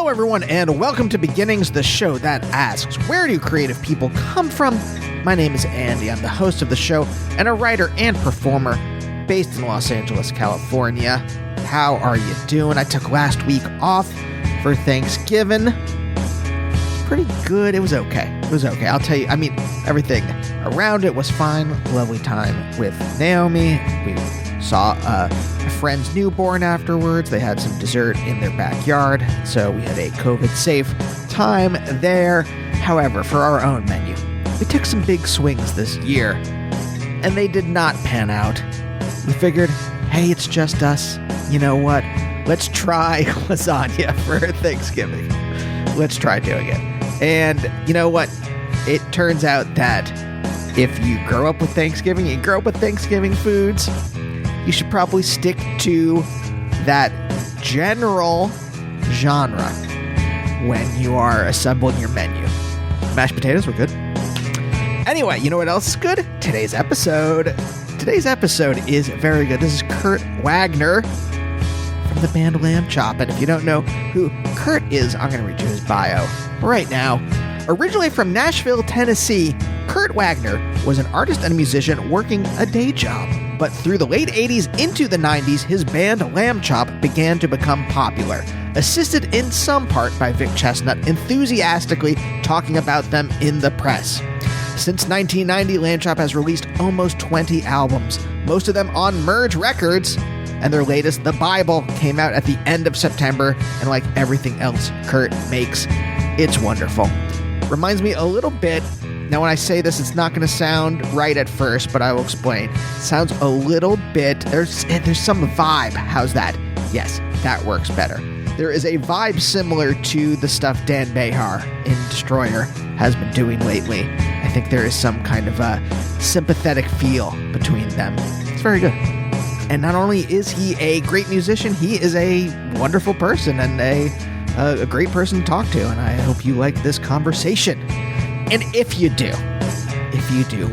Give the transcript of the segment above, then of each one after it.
Hello, everyone, and welcome to Beginnings, the show that asks, where do creative people come from? My name is Andy. I'm the host of the show and a writer and performer based in Los Angeles, California. How are you doing? I took last week off for Thanksgiving. Pretty good. It was okay. I'll tell you, everything around it was fine. Lovely time with Naomi. We saw a friend's newborn afterwards. They had some dessert in their backyard, so we had a COVID-safe time there. However, for our own menu, we took some big swings this year, and they did not pan out. We figured, hey, it's just us. You know what? Let's try lasagna for Thanksgiving. Let's try doing it. And you know what? It turns out that if you grow up with Thanksgiving, you grow up with Thanksgiving foods, you should probably stick to that general genre when you are assembling your menu. Mashed potatoes were good. Anyway, you know what else is good? Today's episode is very good. This is Kurt Wagner from the band Lambchop. And if you don't know who Kurt is, I'm going to read you his bio right now. Originally from Nashville, Tennessee, Kurt Wagner was an artist and a musician working a day job. But through the late 80s into the 90s, his band Lambchop began to become popular, assisted in some part by Vic Chestnut enthusiastically talking about them in the press. Since 1990, Lambchop has released almost 20 albums, most of them on Merge Records, and their latest, The Bible, came out at the end of September, and like everything else Kurt makes, it's wonderful. Reminds me a little bit. Now, when I say this, it's not going to sound right at first, but I will explain. It sounds a little bit, there's some vibe. How's that? Yes, that works better. There is a vibe similar to the stuff Dan Behar in Destroyer has been doing lately. I think there is some kind of a sympathetic feel between them. It's very good. And not only is he a great musician, he is a wonderful person and a great person to talk to. And I hope you like this conversation. And if you do,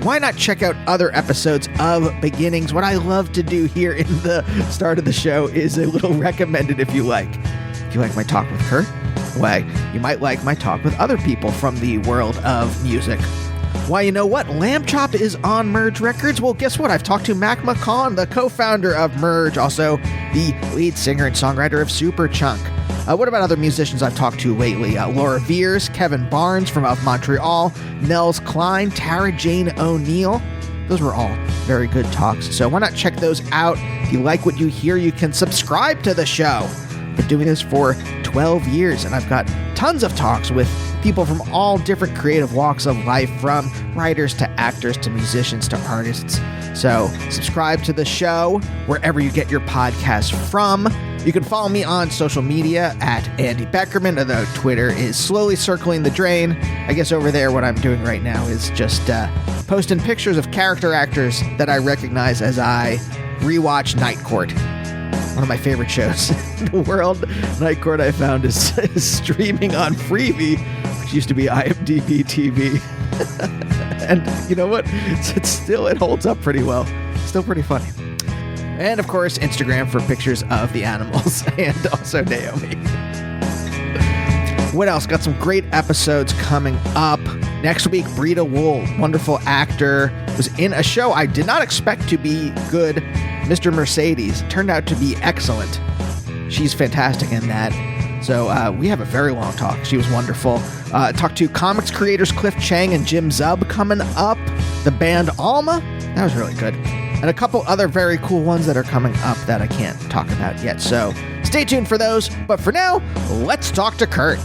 why not check out other episodes of Beginnings? What I love to do here in the start of the show is a little recommended if you like. If you like my talk with Kurt, well, you might like my talk with other people from the world of music. Why, you know what? Lambchop is on Merge Records. Well, guess what? I've talked to Mac McCaughan, the co-founder of Merge, also the lead singer and songwriter of Superchunk. What about other musicians I've talked to lately? Laura Veers, Kevin Barnes from Of Montreal, Nels Klein, Tara Jane O'Neill. Those were all very good talks, so why not check those out? If you like what you hear, you can subscribe to the show. I've been doing this for 12 years, and I've got tons of talks with people from all different creative walks of life, from writers to actors to musicians to artists. So subscribe to the show wherever you get your podcasts from. You can follow me on social media at Andy Beckerman, although Twitter is slowly circling the drain. I guess over there what I'm doing right now is just posting pictures of character actors that I recognize as I rewatch Night Court. One of my favorite shows in the world. Night Court, I found, is streaming on Freevee, which used to be IMDb TV. And you know what? It holds up pretty well. Still pretty funny. And of course, Instagram for pictures of the animals and also Naomi. What else? Got some great episodes coming up. Next week, Brita Wool, wonderful actor, was in a show I did not expect to be good, Mr. Mercedes. Turned out to be excellent. She's fantastic in that. So we have a very long talk. She was wonderful. Talked to comics creators Cliff Chang and Jim Zub coming up. The band Alma. That was really good. And a couple other very cool ones that are coming up that I can't talk about yet. So stay tuned for those. But for now, let's talk to Kurt.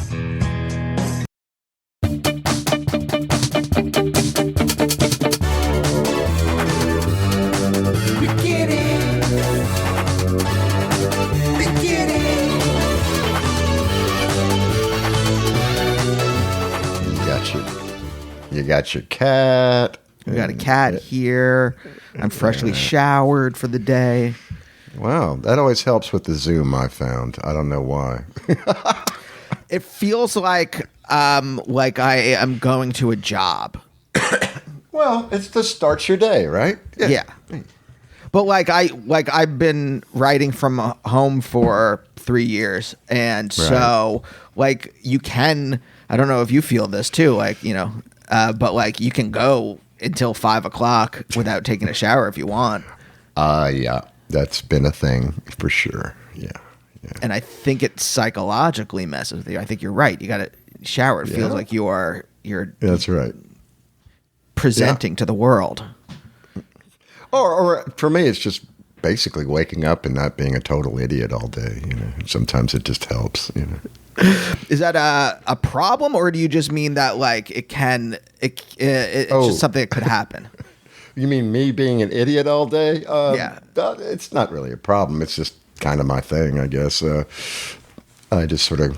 You got your cat. We got a cat here. I'm freshly showered for the day. Wow, that always helps with the Zoom, I found. I don't know why. It feels like I am going to a job. Well, it's to start your day, right? Yeah. But I've been writing from home for 3 years, and so you can. I don't know if you feel this too, but you can go until 5 o'clock without taking a shower if you want. Yeah, that's been a thing for sure. Yeah. And I think it psychologically messes with you. I think you're right. You got to shower. It feels like you're. That's right. Presenting to the world. Or for me, it's just basically waking up and not being a total idiot all day. Sometimes it just helps. Is that a problem, or do you just mean that it's just something that could happen? You mean me being an idiot all day? Yeah. It's not really a problem. It's just kind of my thing, I guess. I just sort of,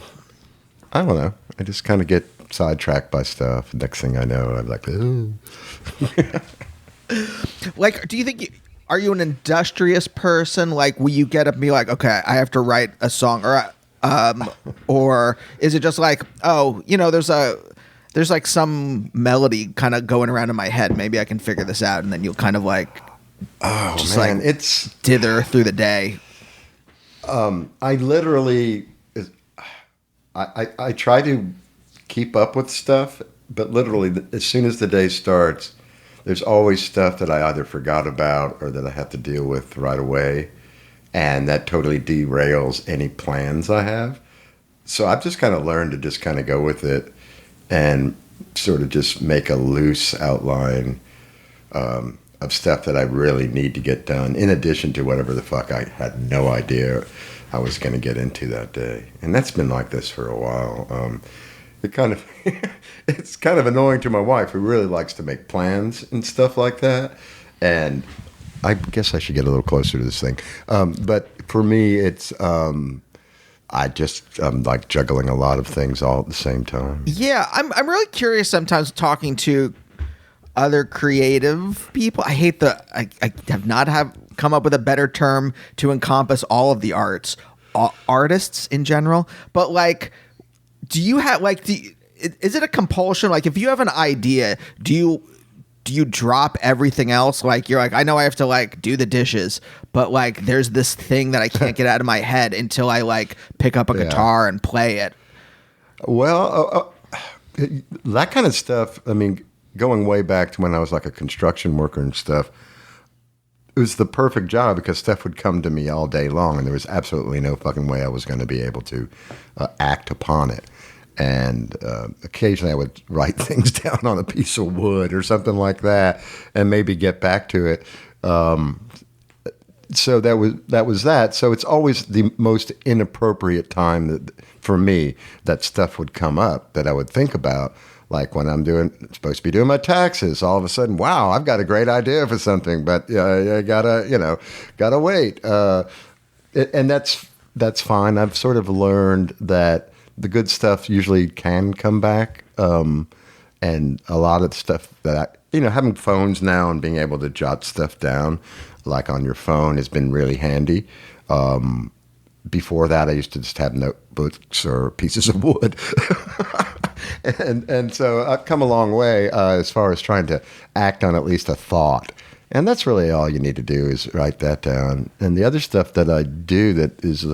I don't know. I just kind of get sidetracked by stuff. Next thing I know, I'm like, ooh. Do you think are you an industrious person? Will you get up and be like, okay, I have to write a song, or is it just there's some melody kind of going around in my head. Maybe I can figure this out, and then you'll kind of it's dither through the day. I literally, I try to keep up with stuff, but literally as soon as the day starts, there's always stuff that I either forgot about or that I have to deal with right away, and that totally derails any plans I have. So I've just kind of learned to just kind of go with it and sort of just make a loose outline of stuff that I really need to get done, in addition to whatever the fuck I had no idea I was going to get into that day. And that's been like this for a while. It's kind of annoying to my wife, who really likes to make plans and stuff like that. And I guess I should get a little closer to this thing. But for me, it's I'm like juggling a lot of things all at the same time. Yeah, I'm really curious sometimes talking to other creative people. I have not come up with a better term to encompass all of the artists in general. But do you have is it a compulsion? If you have an idea, do you drop everything else? You're I know I have to do the dishes, but there's this thing that I can't get out of my head until I pick up a guitar and play it. Well, that kind of stuff. I mean, going way back to when I was a construction worker and stuff, it was the perfect job because stuff would come to me all day long, and there was absolutely no fucking way I was going to be able to act upon it. And occasionally I would write things down on a piece of wood or something like that, and maybe get back to it. So that was that. So it's always the most inappropriate time for me that stuff would come up that I would think about. When I'm supposed to be doing my taxes, all of a sudden, wow, I've got a great idea for something, but I gotta wait. And that's fine. I've sort of learned that the good stuff usually can come back. And a lot of the stuff that having phones now and being able to jot stuff down, on your phone, has been really handy. Before that, I used to just have notebooks or pieces of wood. And so I've come a long way as far as trying to act on at least a thought. And that's really all you need to do is write that down. And the other stuff that I do that is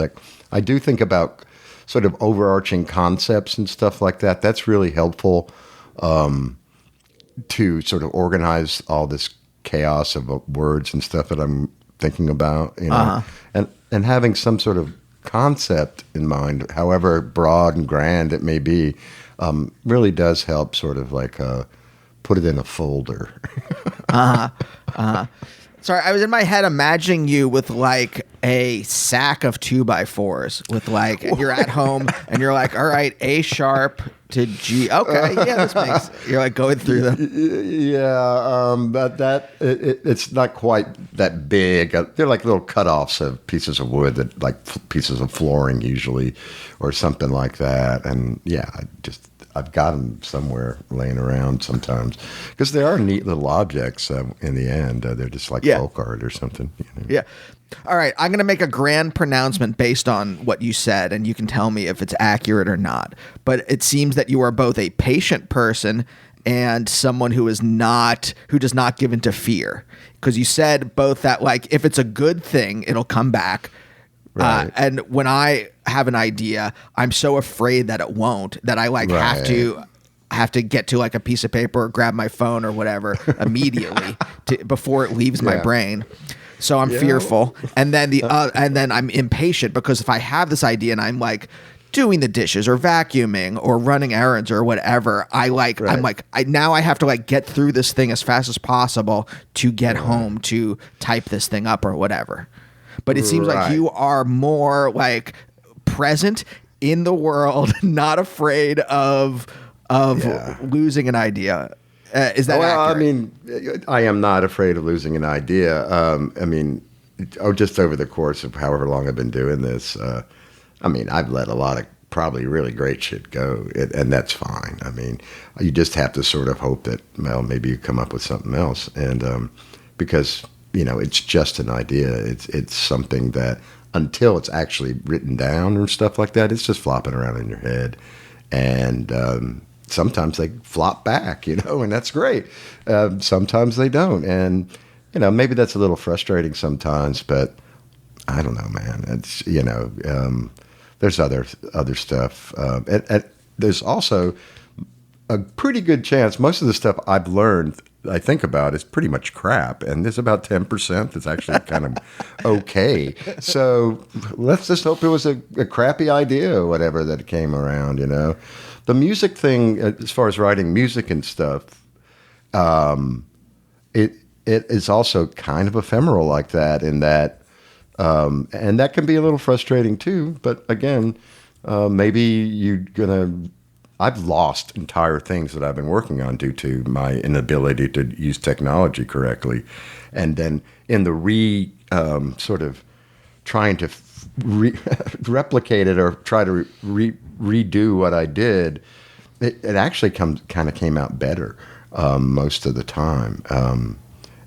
I do think about sort of overarching concepts and stuff like that. That's really helpful to sort of organize all this chaos of words and stuff that I'm thinking about, and having some sort of concept in mind, however broad and grand it may be, really does help sort of put it in a folder. Sorry, I was in my head imagining you with a sack of 2x4s with and you're at home and you're all right, A sharp to G. Okay, yeah, this makes. You're going through them. Yeah, but it's not quite that big. They're little cutoffs of pieces of wood that pieces of flooring usually, or something like that. And yeah, I've got them somewhere laying around sometimes because they are neat little objects. In the end, they're just folk art or something. Yeah. All right, I'm going to make a grand pronouncement based on what you said, and you can tell me if it's accurate or not. But it seems that you are both a patient person and someone who does not give into fear? Because you said both that, like, if it's a good thing, it'll come back. Right. And when I have an idea, I'm so afraid that it won't, that I like have to get to like a piece of paper or grab my phone or whatever immediately before it leaves my brain. So I'm fearful. And then and then I'm impatient, because if I have this idea and I'm like doing the dishes or vacuuming or running errands or whatever, I'm like, now I have to like get through this thing as fast as possible to get home to type this thing up or whatever. But it seems like you are more like present in the world, not afraid of losing an idea. Is that accurate? I mean, I am not afraid of losing an idea. I mean, just over the course of however long I've been doing this, I mean, I've let a lot of probably really great shit go, and that's fine. I mean, you just have to sort of hope that, well, maybe you come up with something else. And because, you know, it's just an idea. It's something that until it's actually written down or stuff like that, it's just flopping around in your head. And sometimes they flop back, you know, and that's great. Sometimes they don't. And, you know, maybe that's a little frustrating sometimes, but I don't know, man. It's, you know, there's other stuff. And there's also a pretty good chance most of the stuff I've learned, I think about, is pretty much crap. And there's about 10% that's actually kind of okay. So let's just hope it was a crappy idea or whatever that came around, you know. The music thing, as far as writing music and stuff, it is also kind of ephemeral like that, in that, and that can be a little frustrating too. But again, maybe I've lost entire things that I've been working on due to my inability to use technology correctly. And then in the sort of trying to replicate it or try to redo what I did, it actually kind of came out better most of the time.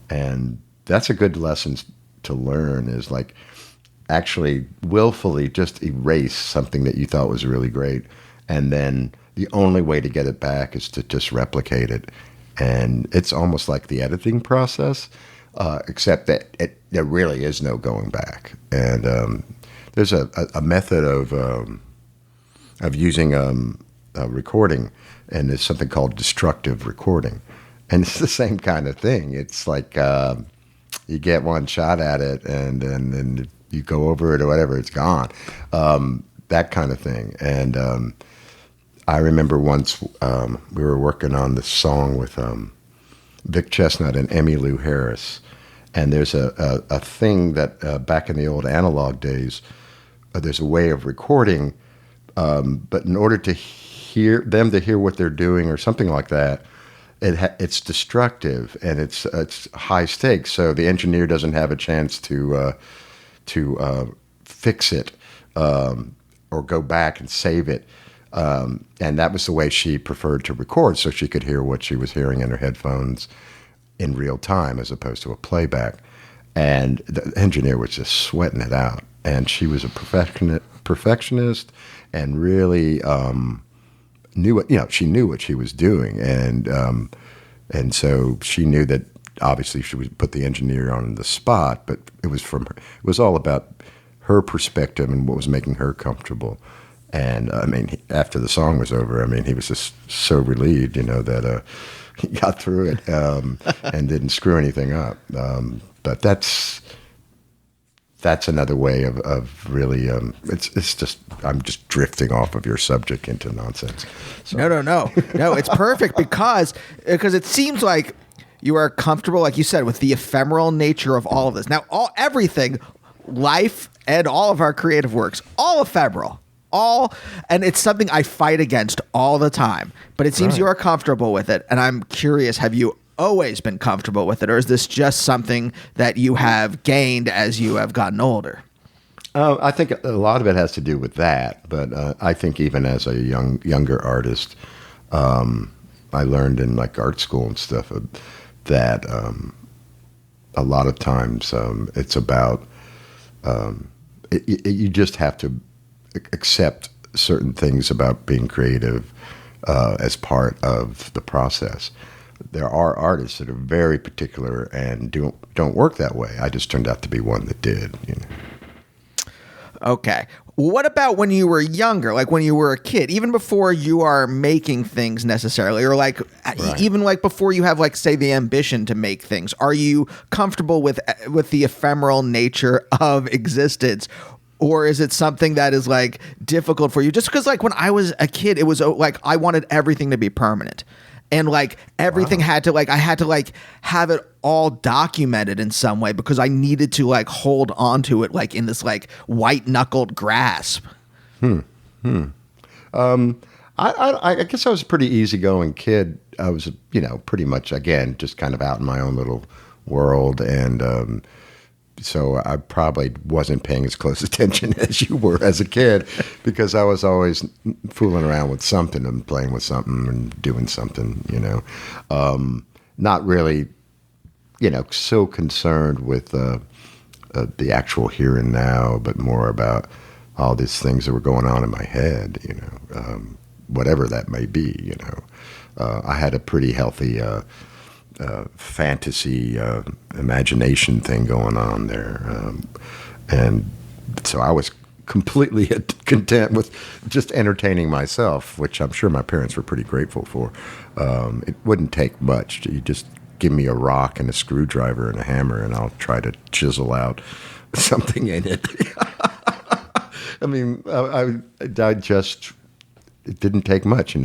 And that's a good lesson to learn, is like actually willfully just erase something that you thought was really great. And then the only way to get it back is to just replicate it. And it's almost like the editing process, except that there really is no going back. And there's a method of using a recording, and it's something called destructive recording. And it's the same kind of thing. It's like you get one shot at it, and then you go over it or whatever, it's gone. That kind of thing. And I remember once we were working on this song with Vic Chestnut and Emmylou Harris. And there's a thing that back in the old analog days, there's a way of recording, but in order to hear what they're doing or something like that, it's destructive and it's high stakes. So the engineer doesn't have a chance to fix it or go back and save it. And that was the way she preferred to record, so she could hear what she was hearing in her headphones in real time as opposed to a playback. And the engineer was just sweating it out. And she was a perfectionist and really knew it. You know, she knew what she was doing, and so she knew that obviously she would put the engineer on the spot. But it was from her. It was all about her perspective and what was making her comfortable. And I mean, after the song was over, I mean, he was just so relieved, you know, that he got through it and didn't screw anything up. But that's another way of really. It's just I'm just drifting off of your subject into nonsense. So. No. It's perfect because it seems like you are comfortable, like you said, with the ephemeral nature of all of this. Now, everything, life, and all of our creative works, all ephemeral. And it's something I fight against all the time, but it seems you are comfortable with it. And I'm curious, have you always been comfortable with it, or is this just something that you have gained as you have gotten older? I think a lot of it has to do with that, but I think even as a younger artist, I learned in like art school and stuff that a lot of times it's about you just have to accept certain things about being creative as part of the process. There are artists that are very particular and don't work that way. I just turned out to be one that did. Okay. What about when you were younger, like when you were a kid, even before you are making things necessarily, or like even like before you have like, say, the ambition to make things? Are you comfortable with the ephemeral nature of existence? Or is it something that is like difficult for you? Just because like when I was a kid, it was like I wanted everything to be permanent. And like everything had to like, I had to like have it all documented in some way because I needed to like hold on to it like in this like white knuckled grasp. I guess I was a pretty easygoing kid. I was, pretty much, again, just kind of out in my own little world. And so I probably wasn't paying as close attention as you were as a kid because I was always fooling around with something and playing with something and doing something, not really, so concerned with the actual here and now, but more about all these things that were going on in my head, whatever that may be, I had a pretty healthy fantasy imagination thing going on there, and so I was completely content with just entertaining myself, which I'm sure my parents were pretty grateful for. It wouldn't take much. You just give me a rock and a screwdriver and a hammer, and I'll try to chisel out something in it. I mean, I just, it didn't take much,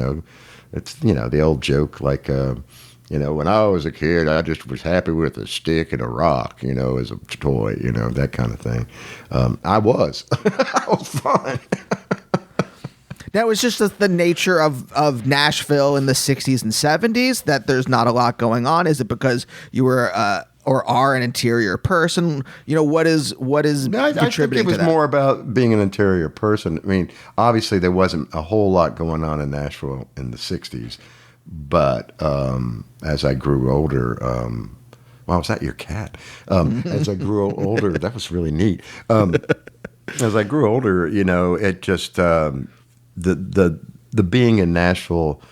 It's, the old joke, like, when I was a kid, I just was happy with a stick and a rock, as a toy, that kind of thing. I was. I was fine. Now, it's just the nature of Nashville in the 60s and 70s that there's not a lot going on. Is it because you were or are an interior person? What is contributing I think it was to that? more about being an interior person. I mean, obviously there wasn't a whole lot going on in Nashville in the 60s. But as I grew older, wow, was that your cat? As I grew older, that was really neat. As I grew older, it just the being in Nashville,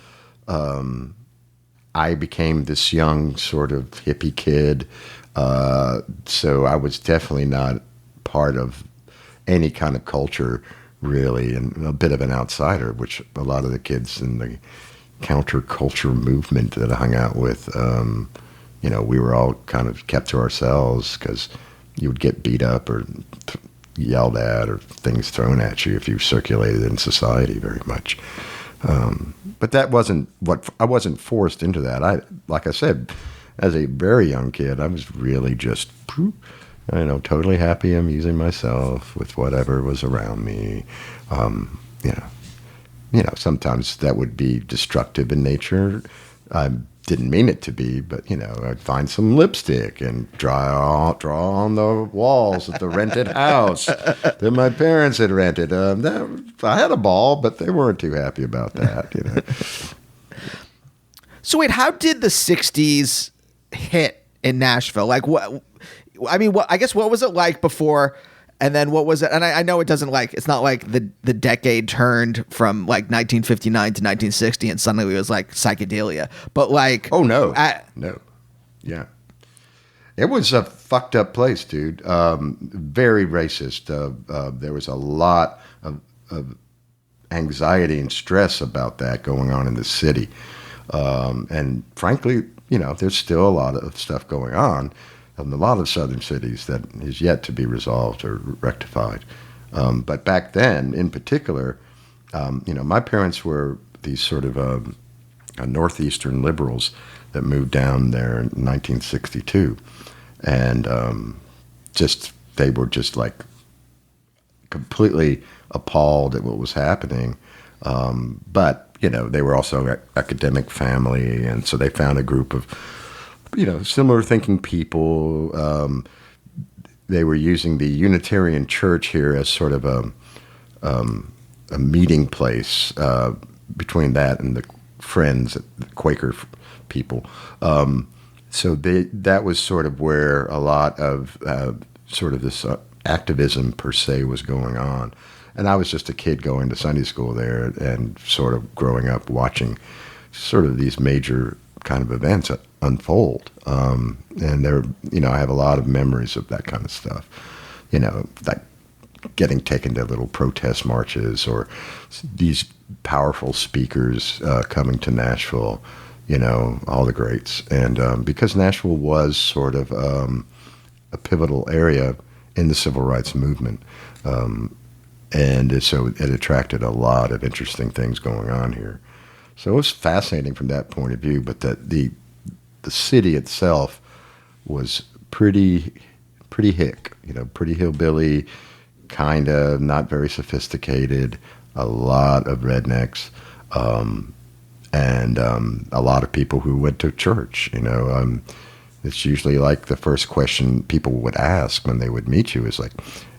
I became this young sort of hippie kid. So I was definitely not part of any kind of culture, really, and a bit of an outsider, which a lot of the kids in the counterculture movement that I hung out with, we were all kind of kept to ourselves because you would get beat up or yelled at or things thrown at you if you circulated in society very much. But that wasn't I wasn't forced into that. Like I said, as a very young kid, I was really just, totally happy amusing myself with whatever was around me. Sometimes that would be destructive in nature. I didn't mean it to be, but, I'd find some lipstick and draw on the walls at the rented house that my parents had rented. I had a ball, but they weren't too happy about that, So wait, how did the 60s hit in Nashville? Like I guess what was it like before? And then what was it? And I know it's not like the decade turned from like 1959 to 1960 and suddenly it was like psychedelia. But like... Oh, no. No. Yeah. It was a fucked up place, dude. Very racist. There was a lot of anxiety and stress about that going on in the city. And frankly, there's still a lot of stuff going on in a lot of southern cities that is yet to be resolved or rectified. But back then, in particular, my parents were these sort of northeastern liberals that moved down there in 1962. And they were just like completely appalled at what was happening. But, they were also an academic family. And so they found a group of, similar thinking people. They were using the Unitarian Church here as sort of a meeting place between that and the Friends, the Quaker people. So that was sort of where a lot of sort of this activism per se was going on. And I was just a kid going to Sunday school there and sort of growing up watching sort of these major kind of events unfold. And there, I have a lot of memories of that kind of stuff, like getting taken to little protest marches or these powerful speakers coming to Nashville, all the greats. And because Nashville was sort of a pivotal area in the civil rights movement, and so it attracted a lot of interesting things going on here. So it was fascinating from that point of view, but the city itself was pretty hick, pretty hillbilly, kind of not very sophisticated, a lot of rednecks, and a lot of people who went to church. It's usually like the first question people would ask when they would meet you is like,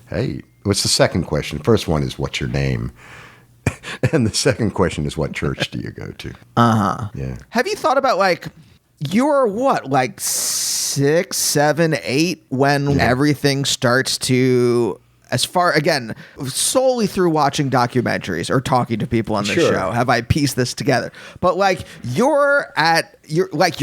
hey, what's the second question? First one is, what's your name? And the second question is, what church do you go to? Yeah. Have you thought about, like, you're what, like 6, 7, 8 when everything starts to, as far, again, solely through watching documentaries or talking to people on the show, have I pieced this together. But like you're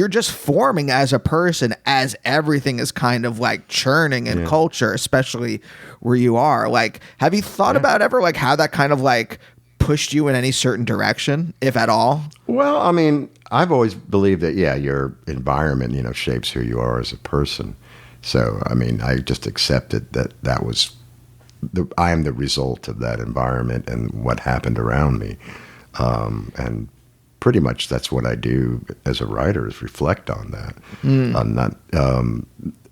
just forming as a person as everything is kind of like churning in culture, especially where you are. Like, have you thought about ever like how that kind of like pushed you in any certain direction, if at all? Well, I mean, I've always believed that, your environment, shapes who you are as a person. So, I mean, I just accepted that was I am the result of that environment and what happened around me. And pretty much that's what I do as a writer, is reflect on that.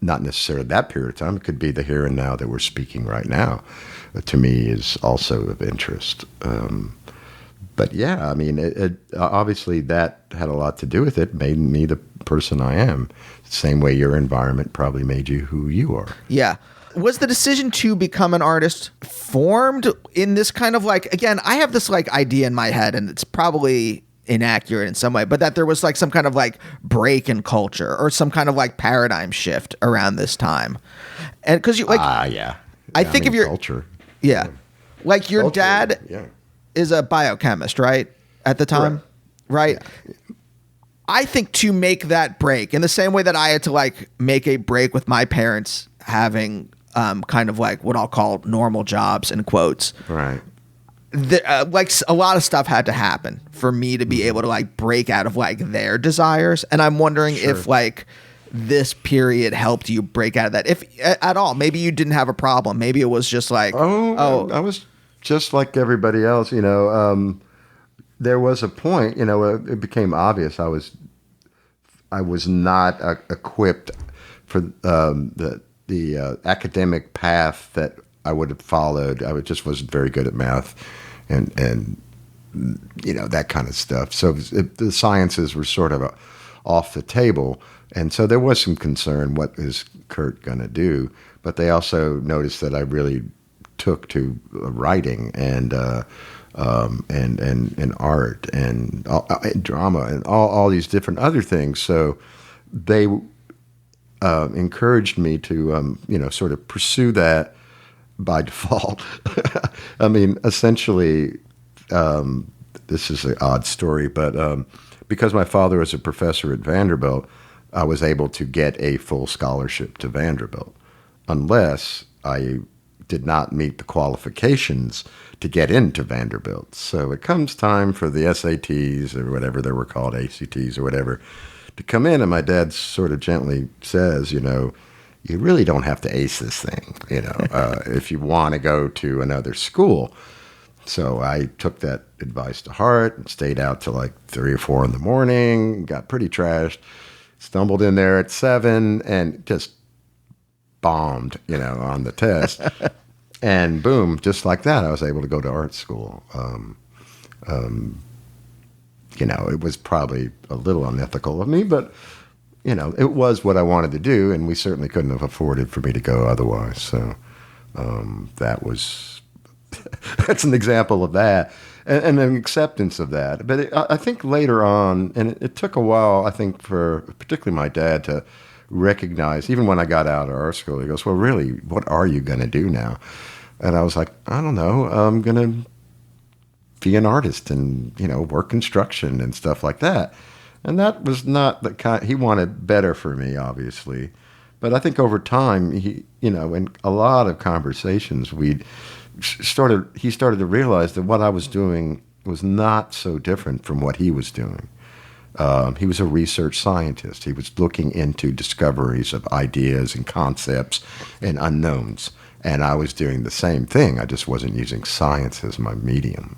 Not necessarily that period of time. It could be the here and now that we're speaking right now. To me is also of interest. But yeah, I mean, it obviously that had a lot to do with it, made me the person I am. Same way your environment probably made you who you are. Yeah. Was the decision to become an artist formed in this kind of like, again, I have this like idea in my head, and it's probably inaccurate in some way, but that there was like some kind of like break in culture or some kind of like paradigm shift around this time. And because you like, I think of your culture. Yeah. Like your dad is a biochemist, right? At the time, right? Yeah. I think to make that break in the same way that I had to like make a break with my parents having kind of like what I'll call normal jobs in quotes. Right. Like a lot of stuff had to happen for me to be able to like break out of like their desires. And I'm wondering if like this period helped you break out of that, if at all. Maybe you didn't have a problem. Maybe it was just like, I was just like everybody else, there was a point, it became obvious I was not equipped for the academic path that I would have followed. Just wasn't very good at math and that kind of stuff. So the sciences were sort of off the table. And so there was some concern, what is Kurt going to do? But they also noticed that I really took to writing and art and drama and all these different other things. So they encouraged me to, sort of pursue that by default. I mean, essentially, this is an odd story, but because my father was a professor at Vanderbilt, I was able to get a full scholarship to Vanderbilt, unless I did not meet the qualifications to get into Vanderbilt. So it comes time for the SATs or whatever they were called, ACTs or whatever, to come in, and my dad sort of gently says, you really don't have to ace this thing, if you want to go to another school. So I took that advice to heart and stayed out till like 3 or 4 in the morning, got pretty trashed, stumbled in there at 7 and just bombed, on the test. And boom, just like that, I was able to go to art school. It was probably a little unethical of me, but, it was what I wanted to do, and we certainly couldn't have afforded for me to go otherwise. So that's an example of that, and an acceptance of that. But I think later on, and it took a while, I think, for particularly my dad to recognize, even when I got out of art school, he goes, well, really, what are you going to do now? And I was like, I don't know, I'm going to be an artist and, work construction and stuff like that. And that was not the kind, he wanted better for me, obviously. But I think over time, in a lot of conversations, he started to realize that what I was doing was not so different from what he was doing. He was a research scientist. He was looking into discoveries of ideas and concepts and unknowns. And I was doing the same thing. I just wasn't using science as my medium,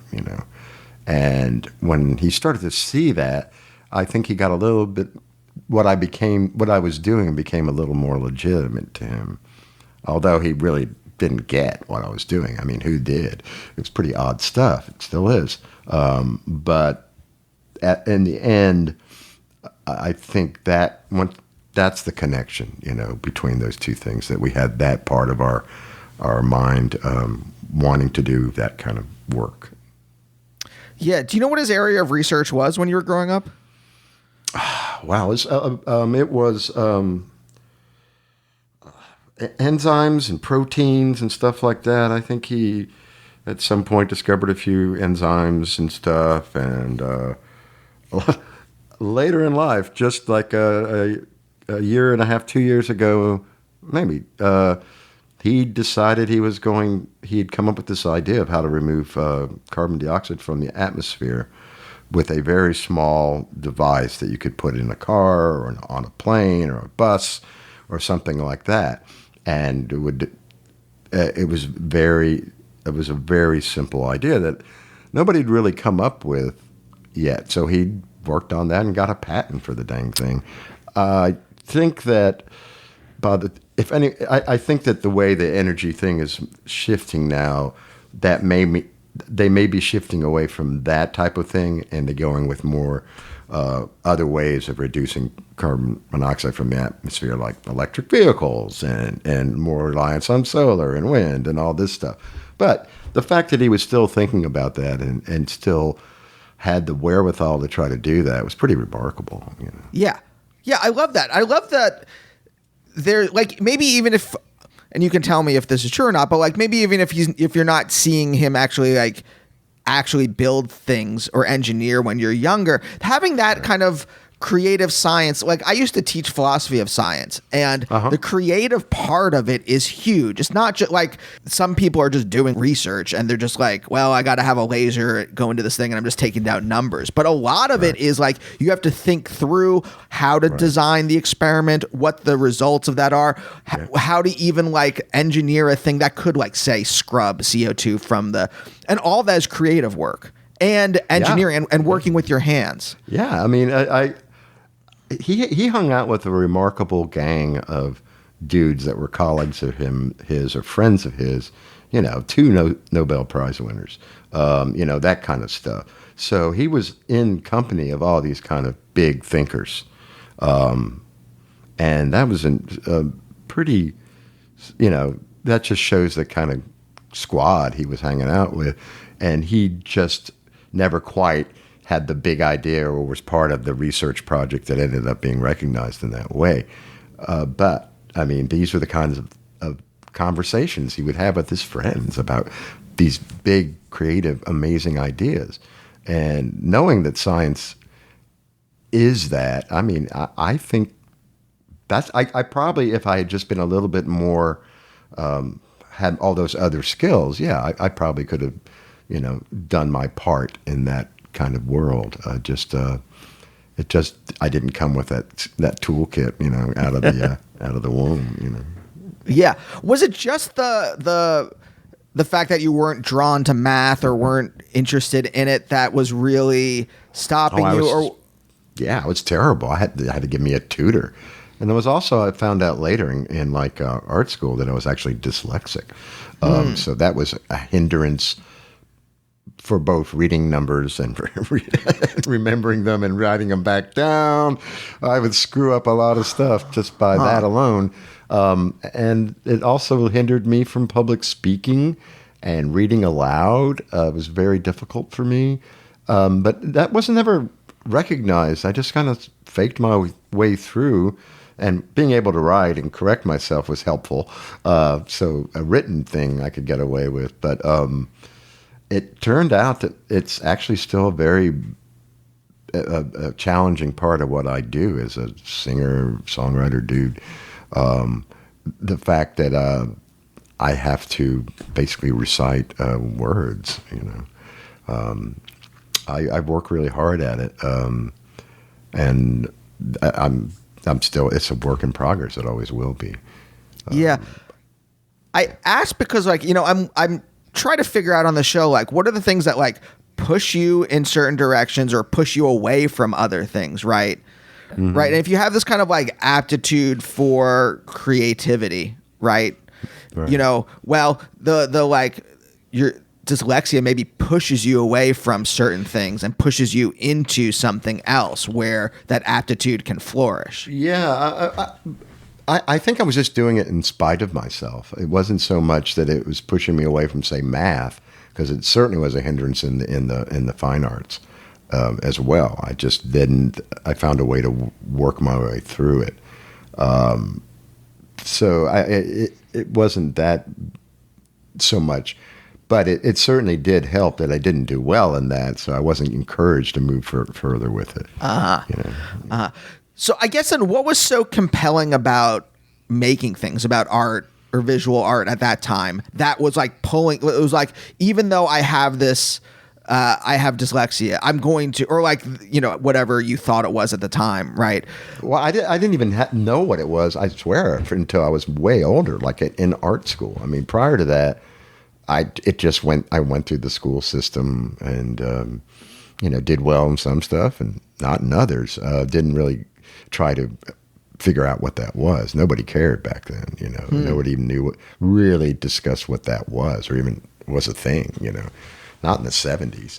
And when he started to see that, I think he got a little bit, what I was doing became a little more legitimate to him. Although he really didn't get what I was doing. I mean, who did? It was pretty odd stuff. It still is. But in the end, I think that's the connection, between those two things, that we had that part of our mind wanting to do that kind of work. Yeah. Do you know what his area of research was when you were growing up? Wow. It was enzymes and proteins and stuff like that. I think he, at some point, discovered a few enzymes and stuff. And later in life, just like a year and a half, 2 years ago, maybe, he decided he'd come up with this idea of how to remove carbon dioxide from the atmosphere with a very small device that you could put in a car or on a plane or a bus or something like that. And it was a very simple idea that nobody had really come up with yet. So he worked on that and got a patent for the dang thing. I think that I think that the way the energy thing is shifting now, they may be shifting away from that type of thing, and they're going with more other ways of reducing carbon monoxide from the atmosphere, like electric vehicles and more reliance on solar and wind and all this stuff. But the fact that he was still thinking about that and still had the wherewithal to try to do that was pretty remarkable. Yeah. Yeah, I love that. I love that there, like, maybe even if, and you can tell me if this is true or not, but like maybe even if you're not seeing him actually build things or engineer when you're younger, having that kind of creative science, like I used to teach philosophy of science, and the creative part of it is huge. It's not just like some people are just doing research and they're just like, well, I got to have a laser go into this thing and I'm just taking down numbers. But a lot of it is like you have to think through how to design the experiment, what the results of that are, how to even like engineer a thing that could like say scrub CO2 from and all that is creative work and engineering and working with your hands. Yeah. I mean, he hung out with a remarkable gang of dudes that were colleagues of his or friends of his, 2 Nobel Prize winners, that kind of stuff. So he was in company of all these kind of big thinkers. And that was a pretty, that just shows the kind of squad he was hanging out with. And he just never quite had the big idea or was part of the research project that ended up being recognized in that way. But, I mean, these were the kinds of conversations he would have with his friends about these big, creative, amazing ideas. And knowing that science is that, I mean, I think that's, I probably, if I had just been a little bit more, had all those other skills, I probably could have, done my part in that kind of world. I didn't come with that toolkit, out of the womb, Yeah. Was it just the fact that you weren't drawn to math or weren't interested in it that was really stopping you? Yeah, it was terrible. I had to give me a tutor. And there was also, I found out later in art school that I was actually dyslexic. So that was a hindrance for both reading numbers and remembering them and writing them back down. I would screw up a lot of stuff just by that alone. And it also hindered me from public speaking, and reading aloud was very difficult for me. But that wasn't ever recognized. I just kind of faked my way through And being able to write and correct myself was helpful. So a written thing I could get away with. But it turned out that it's actually still a very a challenging part of what I do as a singer, songwriter, dude. The fact that I have to basically recite words, I've worked really hard at it, and I'm still. It's a work in progress. It always will be. Yeah, I asked because, like, I'm trying to figure out on the show, like, what are the things that like push you in certain directions or push you away from other things, right? Mm-hmm. Right. And if you have this kind of like aptitude for creativity, right? Well, the like your dyslexia maybe pushes you away from certain things and pushes you into something else where that aptitude can flourish. Yeah. I think I was just doing it in spite of myself. It wasn't so much that it was pushing me away from, say, math, because it certainly was a hindrance in the fine arts as well. I just didn't. I found a way to work my way through it. So it wasn't that so much, but it certainly did help that I didn't do well in that. So I wasn't encouraged to move further with it. So I guess then what was so compelling about making things, about art or visual art at that time, that was like pulling, it was like, even though I have this, I have dyslexia, I'm going to, or like, whatever you thought it was at the time, right? Well, I didn't even know what it was, I swear, until I was way older, like in art school. I mean, prior to that, I went through the school system and, did well in some stuff and not in others. Didn't really try to figure out what that was. Nobody cared back then, Nobody even really discussed what that was or even was a thing, Not in the 70s.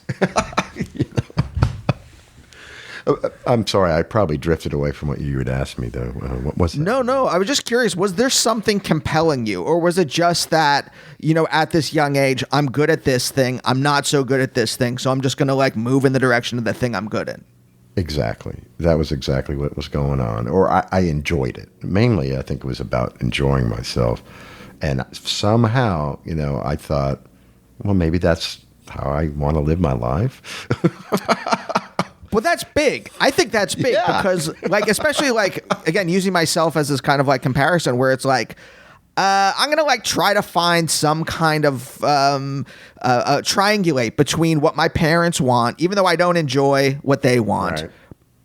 I'm sorry, I probably drifted away from what you had asked me, though. What was that? No, I was just curious. Was there something compelling you? Or was it just that, at this young age, I'm good at this thing, I'm not so good at this thing, so I'm just going to like move in the direction of the thing I'm good in? Exactly. That was exactly what was going on. Or I enjoyed it. Mainly, I think it was about enjoying myself. And somehow, I thought, well, maybe that's how I want to live my life. Well, that's big. I think that's big because, like, especially like, again, using myself as this kind of like comparison where it's like, I'm going to like try to find some kind of triangulate between what my parents want, even though I don't enjoy what they want,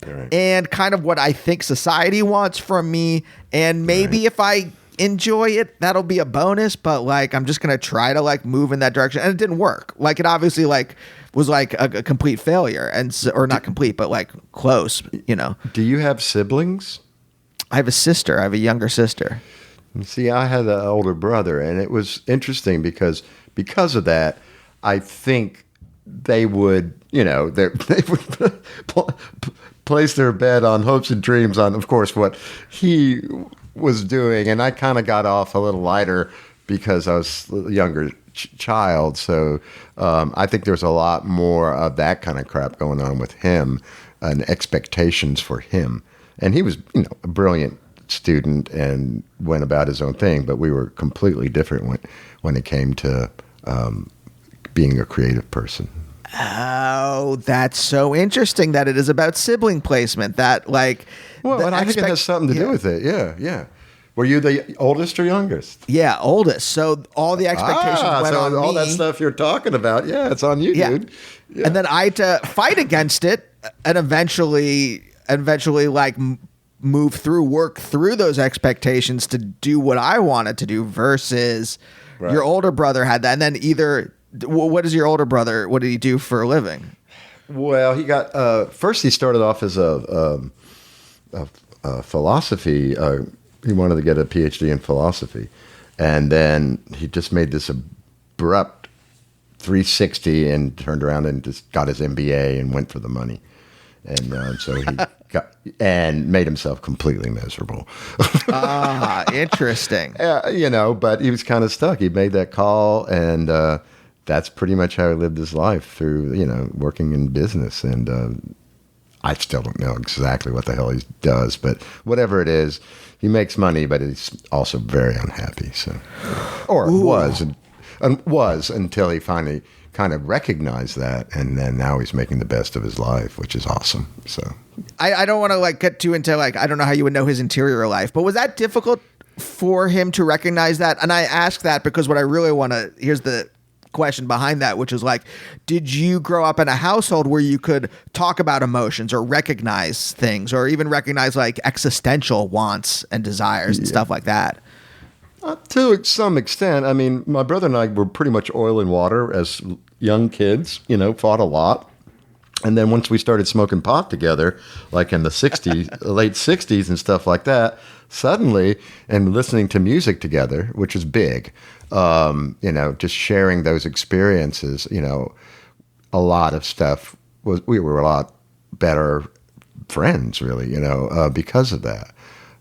right. And kind of what I think society wants from me. And maybe if I enjoy it, that'll be a bonus. But like, I'm just going to try to like move in that direction. And it didn't work. Like it obviously like was like a complete failure or not complete, but like close, Do you have siblings? I have a sister. I have a younger sister. See, I had an older brother, and it was interesting because of that, I think they would, they would place their bet on hopes and dreams on, of course, what he was doing, and I kind of got off a little lighter because I was a younger child. So I think there's a lot more of that kind of crap going on with him and expectations for him, and he was, a brilliant student and went about his own thing, but we were completely different when it came to being a creative person. Oh, that's so interesting that it is about sibling placement. That like, and I think it has something to do with it. Yeah. Were you the oldest or youngest? Yeah, oldest. So all the expectations went on all me. That stuff you're talking about, it's on you, dude. Yeah. And then I had to fight against it and eventually like work through those expectations to do what I wanted to do versus your older brother had that. And then what is your older brother? What did he do for a living? Well, he got, first he started off as a philosophy. He wanted to get a PhD in philosophy. And then he just made this abrupt 360 and turned around and just got his MBA and went for the money. And so he and made himself completely miserable. Interesting. But he was kind of stuck. He made that call, and that's pretty much how he lived his life through, working in business. And I still don't know exactly what the hell he does, but whatever it is, he makes money, but he's also very unhappy. So, or was until he finally kind of recognized that, and then now he's making the best of his life, which is awesome. So I don't want to like get too into like, I don't know how you would know his interior life, but was that difficult for him to recognize that? And I ask that because what I really want to, here's the question behind that, which is like, did you grow up in a household where you could talk about emotions or recognize things or even recognize like existential wants and desires and stuff like that? To some extent. I mean, my brother and I were pretty much oil and water as young kids, fought a lot. And then once we started smoking pot together, like in the 60s, late 60s and stuff like that, suddenly, and listening to music together, which is big, just sharing those experiences, a lot of stuff we were a lot better friends, really, because of that.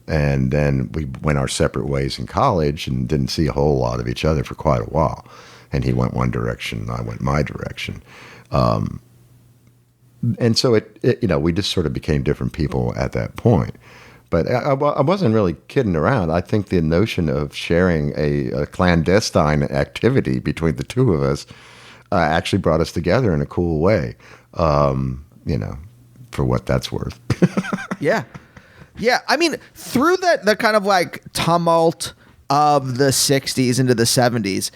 And then we went our separate ways in college and didn't see a whole lot of each other for quite a while. And he went one direction and I went my direction. And so we just sort of became different people at that point. But I wasn't really kidding around. I think the notion of sharing a clandestine activity between the two of us actually brought us together in a cool way, for what that's worth. Yeah. Yeah. I mean, through the kind of like tumult of the 60s into the 70s,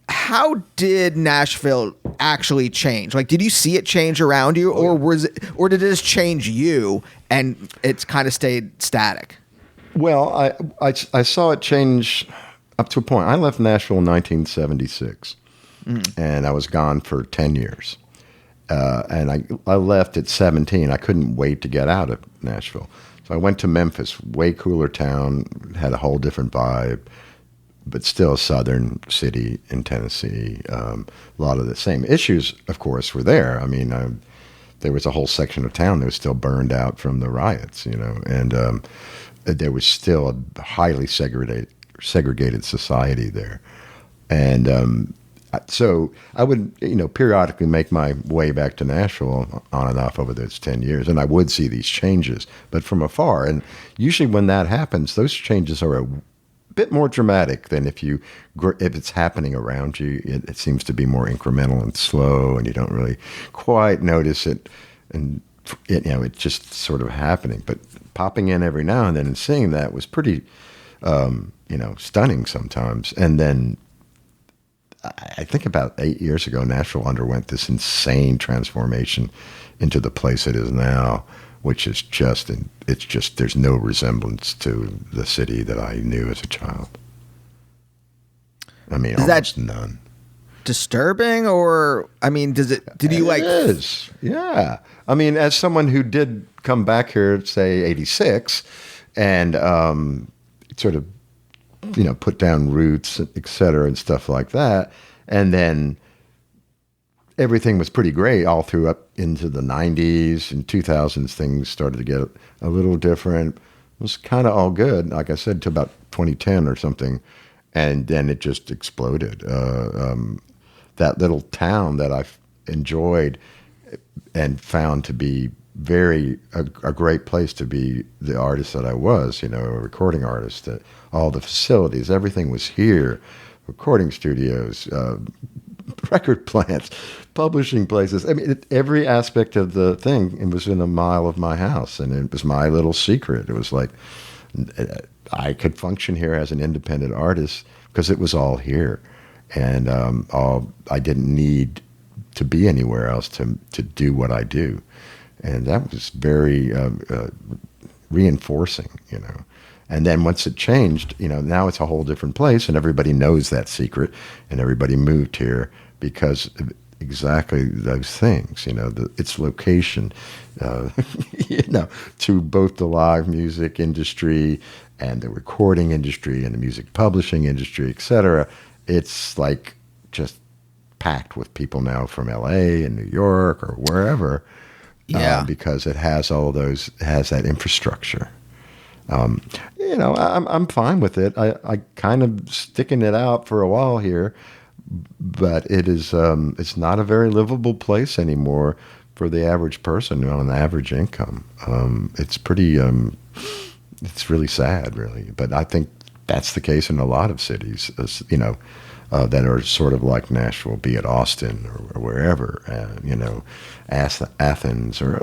how did Nashville actually change? Like, did you see it change around you, or did it just change you and it's kind of stayed static? Well, I saw it change up to a point. I left Nashville in 1976, and I was gone for 10 years. And I left at 17. I couldn't wait to get out of Nashville. So I went to Memphis, way cooler town, had a whole different vibe, but still a southern city in Tennessee. A lot of the same issues, of course, were there. I mean, there was a whole section of town that was still burned out from the riots, and there was still a highly segregated society there. And so I would, periodically make my way back to Nashville on and off over those 10 years, and I would see these changes, but from afar. And usually when that happens, those changes are a bit more dramatic than if it's happening around you. It seems to be more incremental and slow, and you don't really quite notice it, and it's just sort of happening. But popping in every now and then and seeing that was pretty, stunning sometimes. And then I think about 8 years ago, Nashville underwent this insane transformation into the place it is now, which is there's no resemblance to the city that I knew as a child. I mean, is almost that none. Disturbing, or, I mean, did you like... It is, yeah. I mean, as someone who did come back here, say, 86, and sort of, put down roots, et cetera, and stuff like that. And then everything was pretty great all through up into the 90s and 2000s. Things started to get a little different. It was kind of all good, like I said, to about 2010 or something. And then it just exploded. That little town that I've enjoyed and found to be a great place to be the artist that I was, a recording artist. All the facilities, everything was here. Recording studios, record plants, publishing places. I mean, every aspect of the thing, it was in a mile of my house, and it was my little secret. It was like I could function here as an independent artist because it was all here, and I didn't need to be anywhere else to do what I do. And that was very reinforcing, And then once it changed, now it's a whole different place, and everybody knows that secret, and everybody moved here because of exactly those things, its location, to both the live music industry and the recording industry and the music publishing industry, et cetera. It's like just packed with people now from LA and New York or wherever. Yeah. Because it has has that infrastructure. I'm fine with it. I kind of sticking it out for a while here, but it is, it's not a very livable place anymore for the average person on an average income. It's pretty. It's really sad, really. But I think that's the case in a lot of cities, that are sort of like Nashville, be it Austin or wherever. Athens or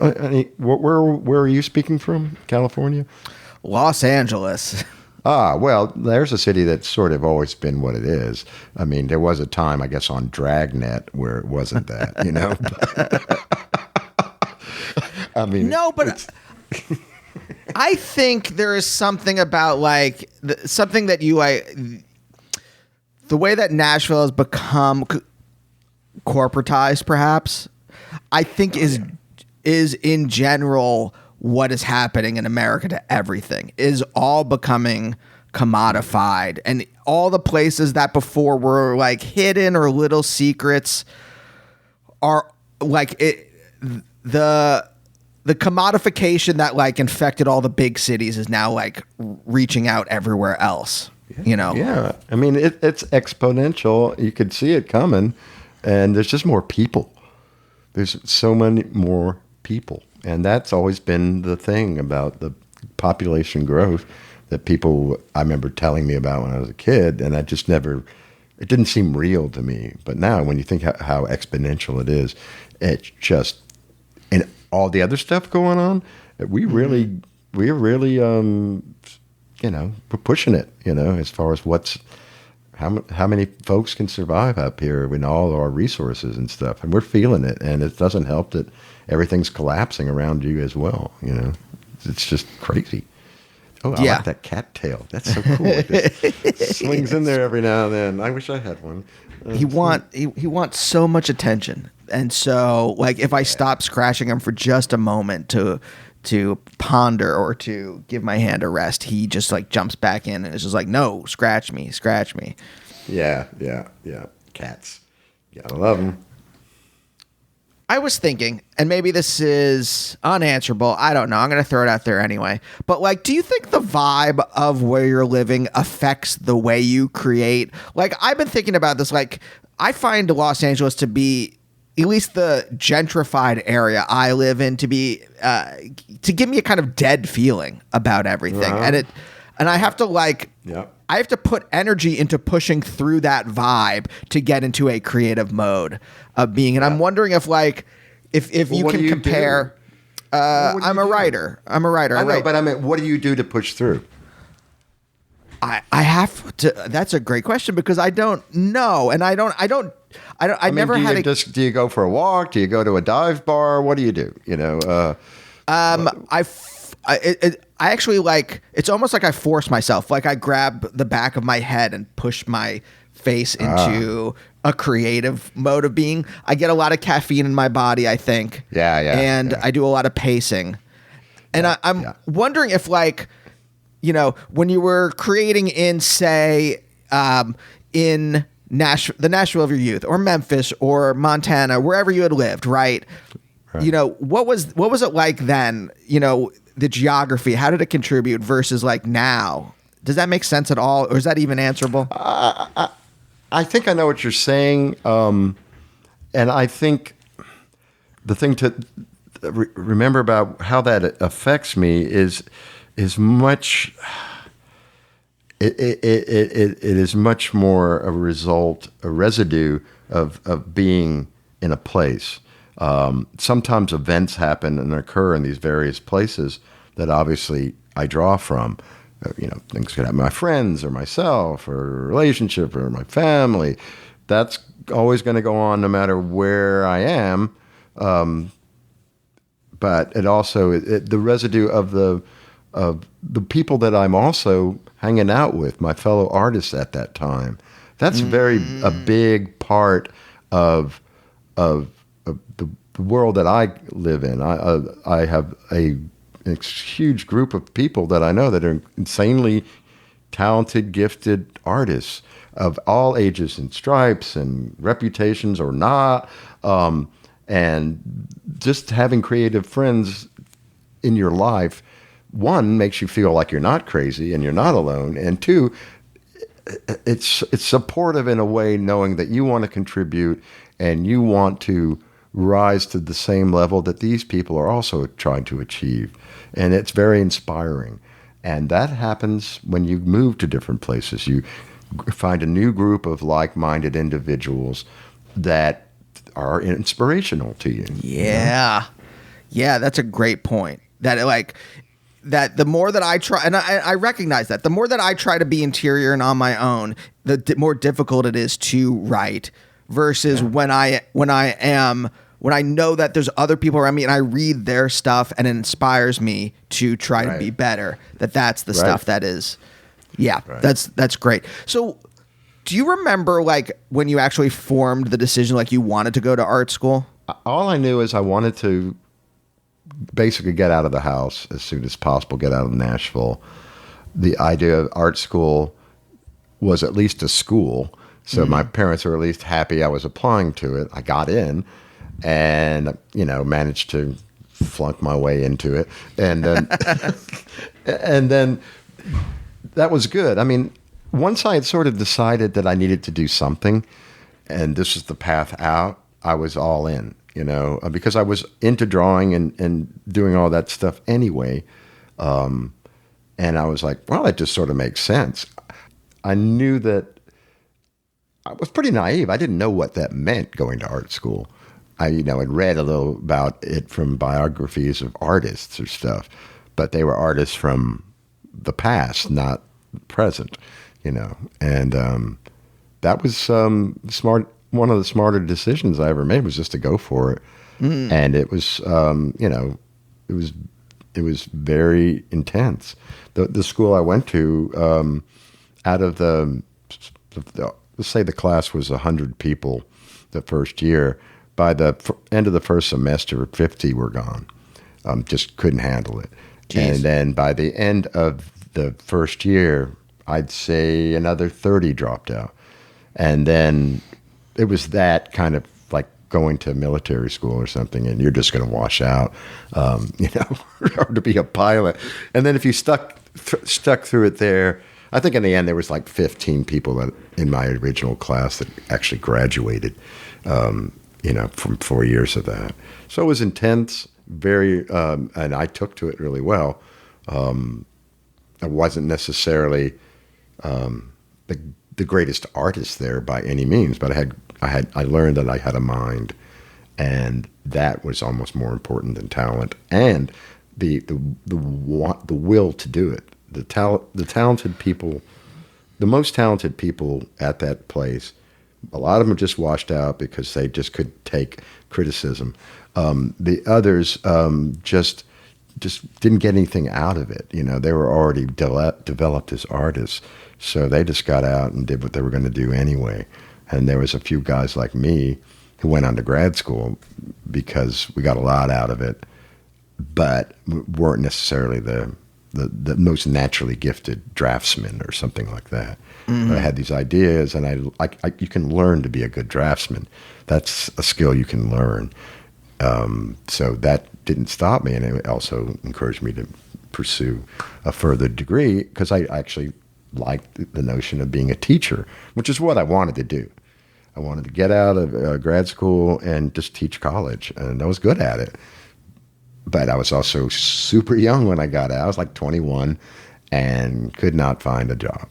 where are you speaking from? California, Los Angeles. Well, there's a city that's sort of always been what it is. I mean, there was a time, I guess, on Dragnet where it wasn't that, I mean, no, but I think there is something about like something that you like. The way that Nashville has become corporatized, perhaps, I think is in general what is happening in America to everything is all becoming commodified, and all the places that before were like hidden or little secrets are like the commodification that like infected all the big cities is now like reaching out everywhere else. Yeah. I mean, it's exponential. You could see it coming, and there's just more people. There's so many more people, and that's always been the thing about the population growth that people I remember telling me about when I was a kid, and I just never. It didn't seem real to me. But now, when you think how exponential it is, it's just and all the other stuff going on. We're really. We're pushing it, as far as how many folks can survive up here with all our resources and stuff. And we're feeling it. And it doesn't help that everything's collapsing around you as well. It's just crazy. Oh, I like that cat tail. That's so cool. It just swings in there every now and then. I wish I had one. He wants so much attention. And so like, if I stop scratching him for just a moment to ponder or to give my hand a rest, he just like jumps back in and is just like, no, scratch me. Yeah. Cats. You gotta love them. I was thinking, and maybe this is unanswerable. I don't know. I'm going to throw it out there anyway. But like, do you think the vibe of where you're living affects the way you create? Like, I've been thinking about this. Like, I find Los Angeles to be, at least the gentrified area I live in, to be to give me a kind of dead feeling about everything, and I have to like, I have to put energy into pushing through that vibe to get into a creative mode of being. And I'm wondering if like, if you can compare. I'm a writer. I know, but I mean, what do you do to push through? I have to. That's a great question because I don't know, and I never had a. Do you go for a walk? Do you go to a dive bar? What do you do? I actually like. It's almost like I force myself. Like I grab the back of my head and push my face into a creative mode of being. I get a lot of caffeine in my body, I think. And I do a lot of pacing, and I'm wondering if like. When you were creating in, say, in the Nashville of your youth, or Memphis, or Montana, wherever you had lived, right? What was it like then? The geography, how did it contribute versus like now? Does that make sense at all, or is that even answerable? I think I know what you're saying, and I think the thing to remember about how that affects me is much. It is much more a residue of being in a place. Sometimes events happen and occur in these various places that obviously I draw from. Things could happen to my friends or myself or a relationship or my family. That's always going to go on no matter where I am. But it also the residue of the people that I'm also hanging out with, my fellow artists at that time. That's a big part of the world that I live in. I have a huge group of people that I know that are insanely talented, gifted artists of all ages and stripes and reputations or not. And just having creative friends in your life, one, makes you feel like you're not crazy and you're not alone. And two, it's supportive in a way, knowing that you want to contribute and you want to rise to the same level that these people are also trying to achieve. And it's very inspiring. And that happens when you move to different places. You find a new group of like-minded individuals that are inspirational to you. Yeah. Yeah, that's a great point. That the more that I try, and I recognize that, the more that I try to be interior and on my own, the more difficult it is to write versus when I know that there's other people around me and I read their stuff and it inspires me to try to be better. That's the stuff that is, that's great. So do you remember when you actually formed the decision, you wanted to go to art school? All I knew is I wanted to basically get out of the house as soon as possible, get out of Nashville. The idea of art school was at least a school. So my parents were at least happy I was applying to it. I got in and, managed to flunk my way into it. And then, and then that was good. I mean, once I had sort of decided that I needed to do something and this was the path out, I was all in, because I was into drawing and doing all that stuff anyway. And I was like, well, it just sort of makes sense. I knew that I was pretty naive. I didn't know what that meant, going to art school. I had read a little about it from biographies of artists or stuff, but they were artists from the past, not the present, and that was smart. One of the smarter decisions I ever made was just to go for it. And it was, it was very intense. The school I went to, out of let's say the class was 100 people the first year. By the end of the first semester, 50 were gone. Just couldn't handle it. Jeez. And then by the end of the first year, I'd say another 30 dropped out. And then it was that kind of like going to military school or something, and you're just going to wash out, or to be a pilot. And then if you stuck through it there, I think in the end there was like 15 people in my original class that actually graduated, from 4 years of that. So it was intense, very, and I took to it really well. I wasn't necessarily the greatest artist there by any means, but I learned that I had a mind, and that was almost more important than talent, and the will to do it. The talented people, the most talented people at that place, a lot of them just washed out because they just couldn't take criticism. The others just didn't get anything out of it. They were already developed as artists, so they just got out and did what they were going to do anyway. And there was a few guys like me who went on to grad school because we got a lot out of it, but weren't necessarily the most naturally gifted draftsman or something like that. Mm-hmm. But I had these ideas, and you can learn to be a good draftsman. That's a skill you can learn. So that didn't stop me, and it also encouraged me to pursue a further degree because I actually liked the notion of being a teacher, which is what I wanted to do. I wanted to get out of grad school and just teach college, and I was good at it. But I was also super young when I got out. I was like 21 and could not find a job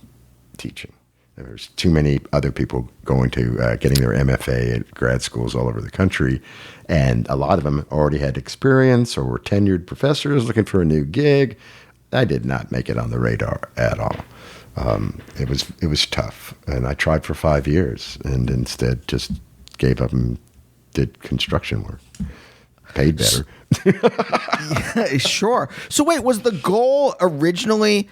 teaching. There was too many other people going to getting their MFA at grad schools all over the country, and a lot of them already had experience or were tenured professors looking for a new gig. I did not make it on the radar at all. It was tough, and I tried for 5 years, and instead just gave up and did construction work. Paid better. Yeah, sure. So wait, was the goal originally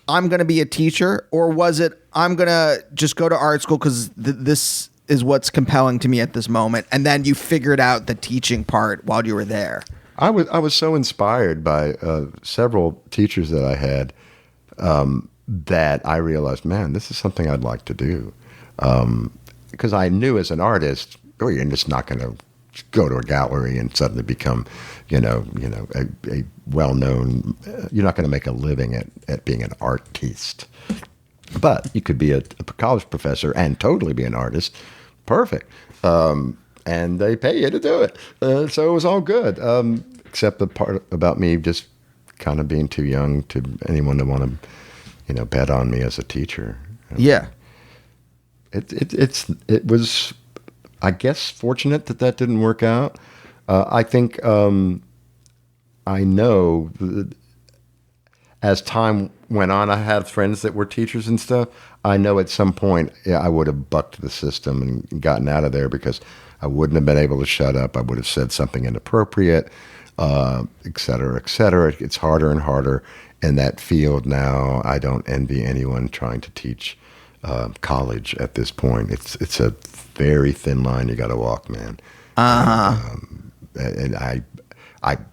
I'm going to be a teacher, or was it I'm going to just go to art school because this is what's compelling to me at this moment, and then you figured out the teaching part while you were there? I was so inspired by several teachers that I had that I realized, man, this is something I'd like to do. Because I knew as an artist, you're just not going to go to a gallery and suddenly become, a well-known. You're not going to make a living at being an artiste, but you could be a college professor and totally be an artist. Perfect. And and they pay you to do it. So it was all good, except the part about me just kind of being too young to anyone to want to, bet on me as a teacher. Yeah. It was, I guess, fortunate that didn't work out. I think I know that as time went on, I had friends that were teachers and stuff. I know at some point I would have bucked the system and gotten out of there because I wouldn't have been able to shut up. I would have said something inappropriate, et cetera, et cetera. It's harder and harder in that field now. I don't envy anyone trying to teach college at this point. It's a very thin line you got to walk, man. And I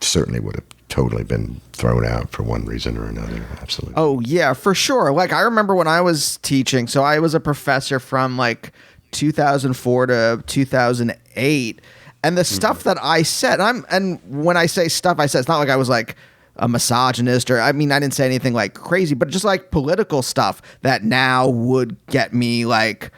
certainly would have totally been thrown out for one reason or another. Absolutely. Oh yeah, for sure. Like I remember when I was teaching, so I was a professor from like 2004 to 2008, and the stuff that I said, and when I say stuff I said, it's not like I was like a misogynist or I didn't say anything like crazy, but just like political stuff that now would get me like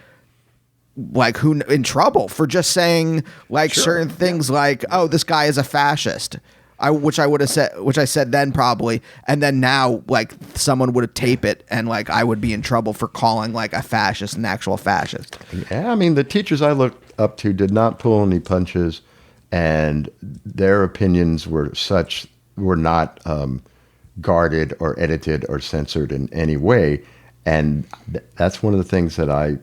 who in trouble for just saying like certain things like, oh, this guy is a fascist. Which I said then probably, and then now like someone would tape it and like I would be in trouble for calling like a fascist an actual fascist. Yeah, the teachers I looked up to did not pull any punches, and their opinions were not guarded or edited or censored in any way, and that's one of the things that I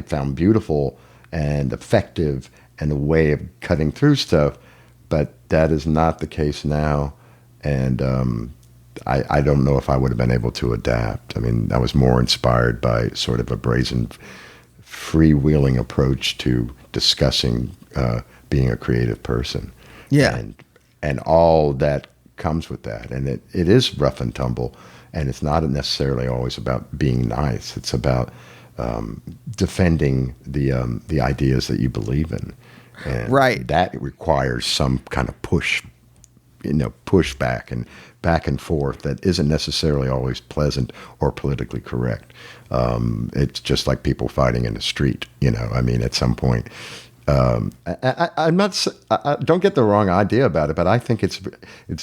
found beautiful and effective and a way of cutting through stuff. But that is not the case now, and I don't know if I would have been able to adapt. I was more inspired by sort of a brazen, freewheeling approach to discussing being a creative person. Yeah. And all that comes with that. And it is rough and tumble, and it's not necessarily always about being nice. It's about defending the ideas that you believe in. And right. That requires some kind of pushback and back and forth that isn't necessarily always pleasant or politically correct. It's just like people fighting in the street, at some point. I'm not. Don't get the wrong idea about it, but I think it's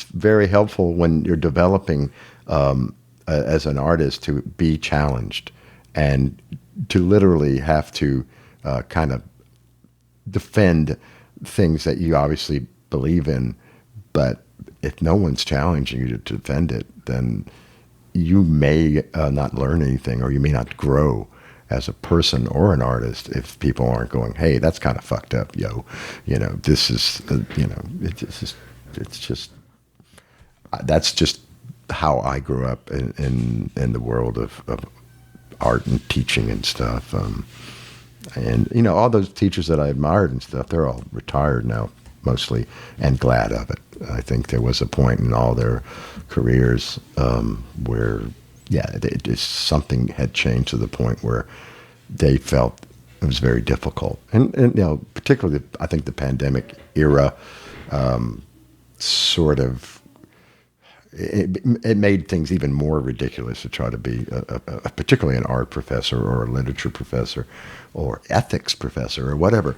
very helpful when you're developing as an artist to be challenged and to literally have to kind of defend things that you obviously believe in, but if no one's challenging you to defend it, then you may not learn anything, or you may not grow as a person or an artist if people aren't going, hey, that's kind of fucked up, yo. This is, it's just, that's just how I grew up in the world of art and teaching and stuff. And, all those teachers that I admired and stuff, they're all retired now, mostly, and glad of it. I think there was a point in all their careers where, something had changed to the point where they felt it was very difficult. And particularly, I think the pandemic era sort of, it made things even more ridiculous to try to be particularly an art professor or a literature professor or ethics professor or whatever,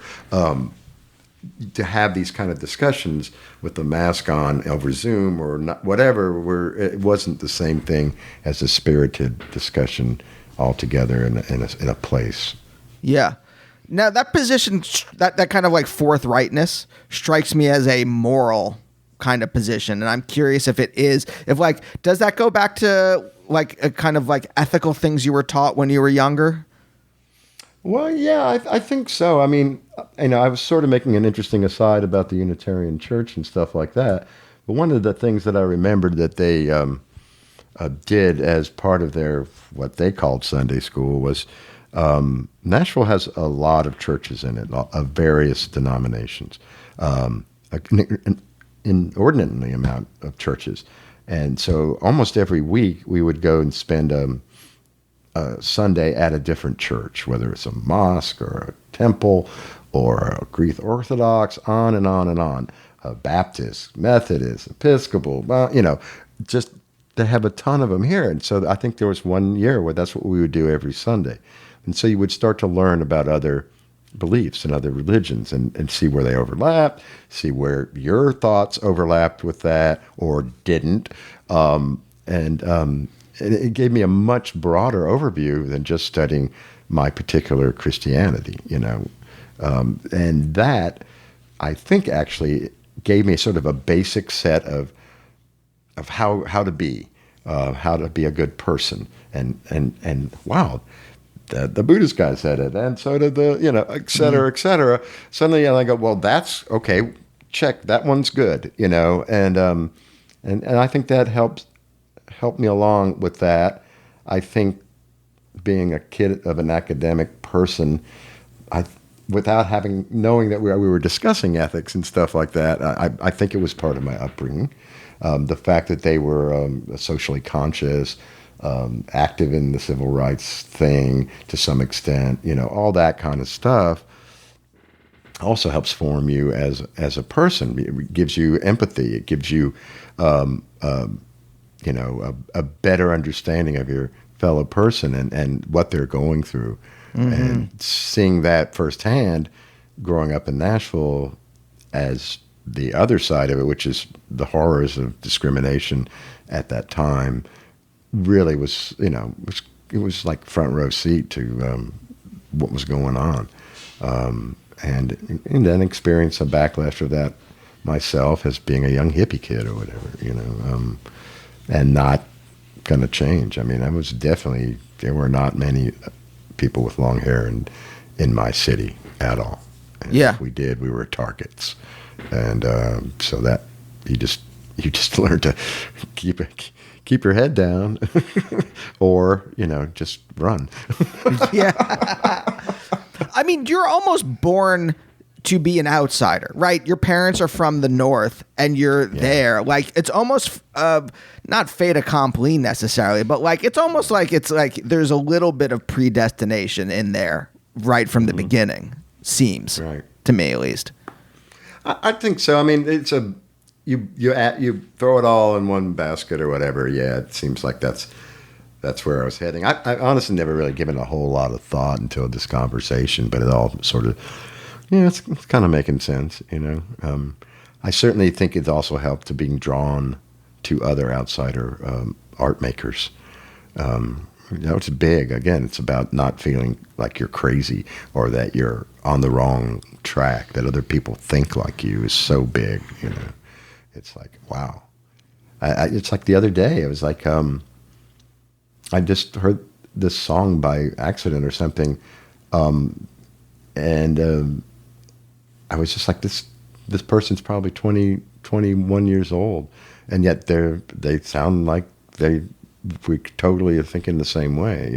to have these kind of discussions with the mask on over Zoom or not, whatever, where it wasn't the same thing as a spirited discussion all together in a place. Yeah. Now that position, that kind of like forthrightness strikes me as a moral kind of position, and I'm curious if does that go back to like a kind of like ethical things you were taught when you were younger? Well, yeah, I think so. I was sort of making an interesting aside about the Unitarian Church and stuff like that, but one of the things that I remembered that they did as part of their what they called Sunday school was Nashville has a lot of churches in it of various denominations. Inordinately amount of churches, and so almost every week we would go and spend a Sunday at a different church, whether it's a mosque or a temple or a Greek Orthodox, on and on and on, Baptist, Methodist, Episcopal, just to have a ton of them here. And so I think there was one year where that's what we would do every Sunday, and so you would start to learn about other beliefs and other religions and see where they overlap, see where your thoughts overlapped with that or didn't. And it gave me a much broader overview than just studying my particular Christianity, and that, I think, actually gave me sort of a basic set of how to be a good person. And wow, the Buddhist guy said it, and so did the, et cetera, et cetera. Suddenly I go, well, that's okay. Check, that one's good, and I think that helped me along with that. I think being a kid of an academic person, without knowing that we were discussing ethics and stuff like that, I think it was part of my upbringing. The fact that they were socially conscious, active in the civil rights thing to some extent, all that kind of stuff also helps form you as a person. It gives you empathy. It gives you, a better understanding of your fellow person and what they're going through. Mm-hmm. And seeing that firsthand, growing up in Nashville, as the other side of it, which is the horrors of discrimination at that time, really was, it was like front row seat to what was going on. And then experience a backlash of that myself as being a young hippie kid or whatever, and not going to change. I mean, there were not many people with long hair in my city at all. And if we did, we were targets. And so that you just learn to keep your head down or, just run. Yeah. I mean, you're almost born to be an outsider, right? Your parents are from the North and you're there. Like, it's almost not fait accompli necessarily, but it's almost like there's a little bit of predestination in there right from the beginning, seems, right, to me at least. I think so. I mean, it's you throw it all in one basket or whatever. Yeah, it seems like that's where I was heading. I honestly never really given a whole lot of thought until this conversation, but it all sort of, it's kind of making sense, I certainly think it's also helped to being drawn to other outsider art makers. It's big. Again, it's about not feeling like you're crazy or that you're on the wrong track, that other people think like you is so big, It's like, wow. It's like the other day, it was like, I just heard this song by accident or something, and I was just like, this person's probably 20, 21 years old, and yet they sound like we totally are thinking the same way,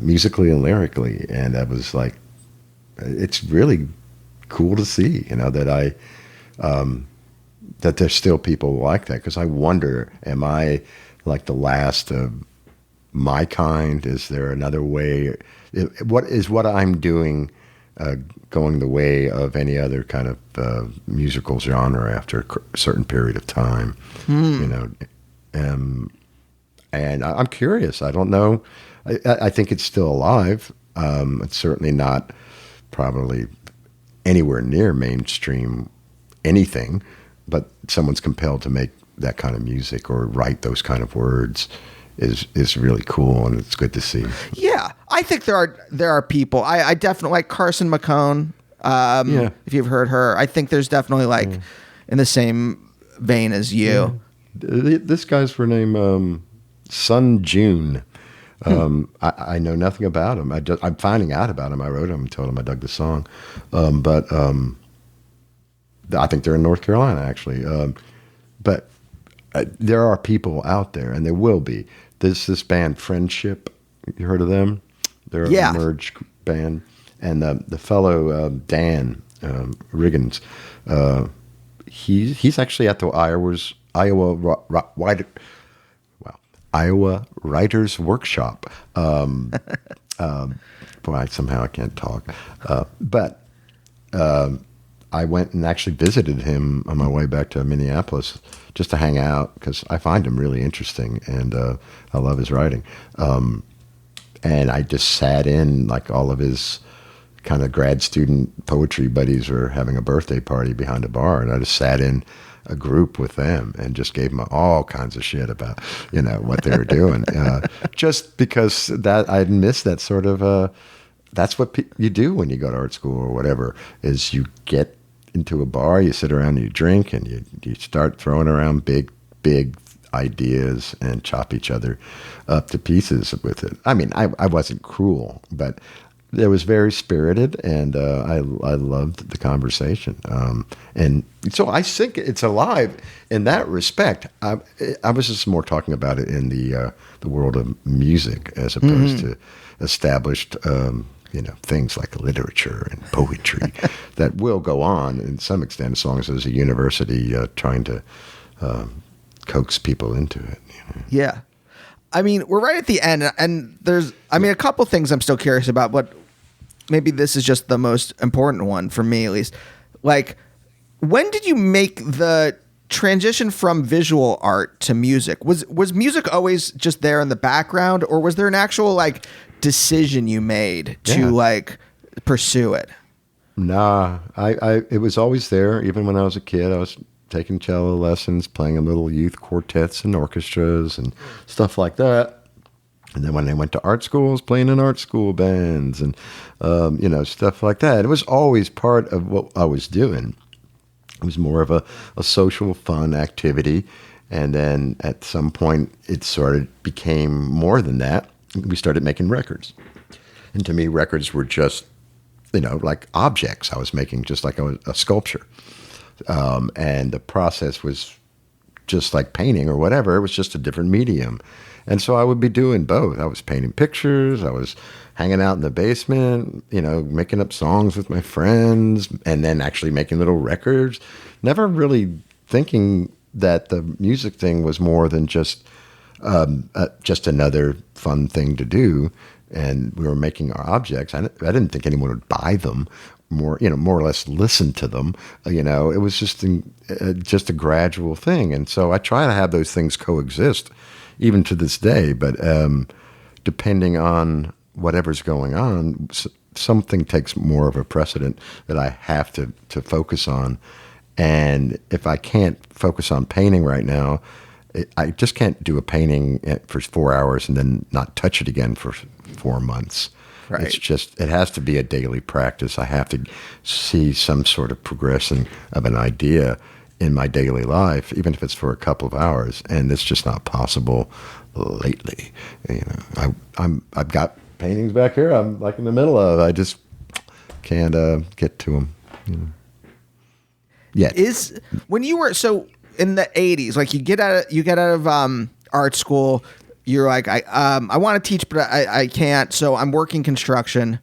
musically and lyrically. And I was like, it's really cool to see, that that there's still people like that. Because I wonder, am I like the last of my kind? Is there another way? What I'm doing going the way of any other kind of musical genre after a certain period of time? And I'm curious. I don't know. I think it's still alive. It's certainly not probably anywhere near mainstream anything, but someone's compelled to make that kind of music or write those kind of words is really cool, and it's good to see. Yeah, I think there are people. I definitely like Carson McCone. If you've heard her, I think there's definitely in the same vein as you. Yeah. This guy's name Sun June. I know nothing about him. I'm finding out about him. I wrote him and told him I dug the song, but I think they're in North Carolina actually. But there are people out there, and there will be. There's this band Friendship. You heard of them? They're a merge band, and the fellow Dan Riggins, he's actually at the Iowa Writers Workshop. Boy, somehow I can't talk. But I went and actually visited him on my way back to Minneapolis just to hang out because I find him really interesting, and I love his writing. And I just sat in like all of his kind of grad student poetry buddies were having a birthday party behind a bar, and I just sat in a group with them and just gave them all kinds of shit about, what they were doing. Just because that I'd missed that sort of, that's what you do when you go to art school or whatever, is you get into a bar, you sit around and you drink, and you start throwing around big ideas and chop each other up to pieces with it. I mean, I wasn't cruel, but it was very spirited, and I loved the conversation. And so I think it's alive in that respect. I was just more talking about it in the world of music as opposed to established things like literature and poetry that will go on in some extent as long as there's a university trying to coax people into it. Yeah. I mean, we're right at the end, and there's, a couple things I'm still curious about, but maybe this is just the most important one for me, at least. Like, when did you make the transition from visual art to music? Was music always just there in the background, or was there an actual, decision you made to, pursue it? Nah, it was always there. Even when I was a kid, I was taking cello lessons, playing in little youth quartets and orchestras and stuff like that. And then when I went to art schools, playing in art school bands and, stuff like that. It was always part of what I was doing. It was more of a social fun activity. And then at some point, it sort of became more than that. We started making records. And to me, records were just, like objects I was making, just like a sculpture. And the process was just like painting or whatever. It was just a different medium. And so I would be doing both. I was painting pictures. I was hanging out in the basement, making up songs with my friends, and then actually making little records. Never really thinking that the music thing was more than just another fun thing to do. And we were making our objects. I didn't think anyone would buy them. More or less listen to them. It was just a gradual thing. And so I try to have those things coexist, even to this day. But depending on whatever's going on, something takes more of a precedent that I have to focus on. And if I can't focus on painting right now, I just can't do a painting for 4 hours and then not touch it again for 4 months. Right. It's just, it has to be a daily practice. I have to see some sort of progression of an idea in my daily life, even if it's for a couple of hours. And it's just not possible lately. I've got paintings back here I'm like in the middle of. I just can't get to them. Yet. When you were, so in the 80s, like you get out of art school, you're like, I want to teach, but I can't, so I'm working construction.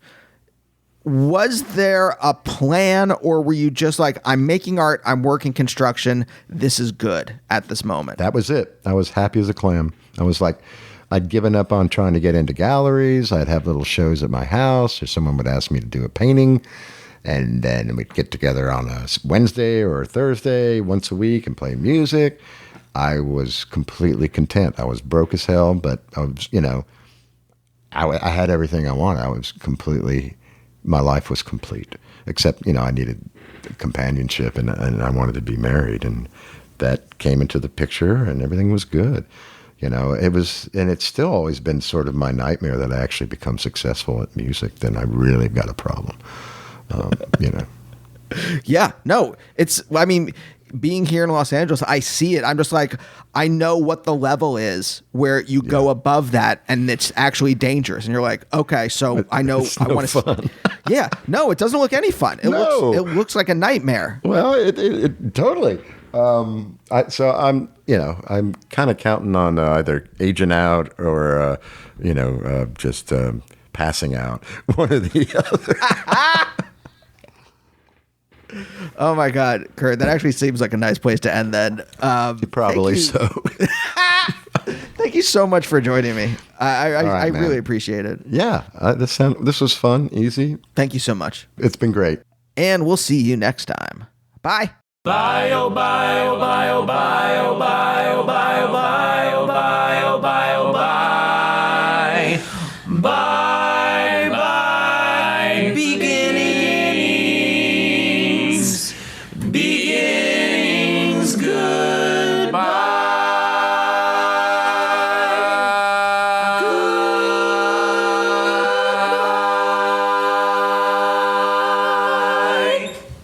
Was there a plan, or were you just like, I'm making art, I'm working construction, this is good at this moment? That was it. I was happy as a clam. I was like, I'd given up on trying to get into galleries. I'd have little shows at my house, or someone would ask me to do a painting. And then we'd get together on a Wednesday or a Thursday once a week and play music. I was completely content. I was broke as hell, but I was, I had everything I wanted. My life was complete, except, I needed companionship and I wanted to be married, and that came into the picture and everything was good. It was, and it's still always been sort of my nightmare that I actually become successful at music. Then I really got a problem. Yeah, no, being here in Los Angeles, I see it. I'm just like, I know what the level is where you go above that and it's actually dangerous. And you're like, okay, so I know I want to. Yeah, no, it doesn't look any fun. It looks like a nightmare. Well, it totally. So I'm kind of counting on either aging out or just passing out, one or the other. Oh my God, Kurt, that actually seems like a nice place to end then. Probably so. Thank you so much for joining me. I really appreciate it. Yeah, this was fun, easy. Thank you so much. It's been great. And we'll see you next time. Bye. Bye, oh bye, oh bye, oh bye, oh bye.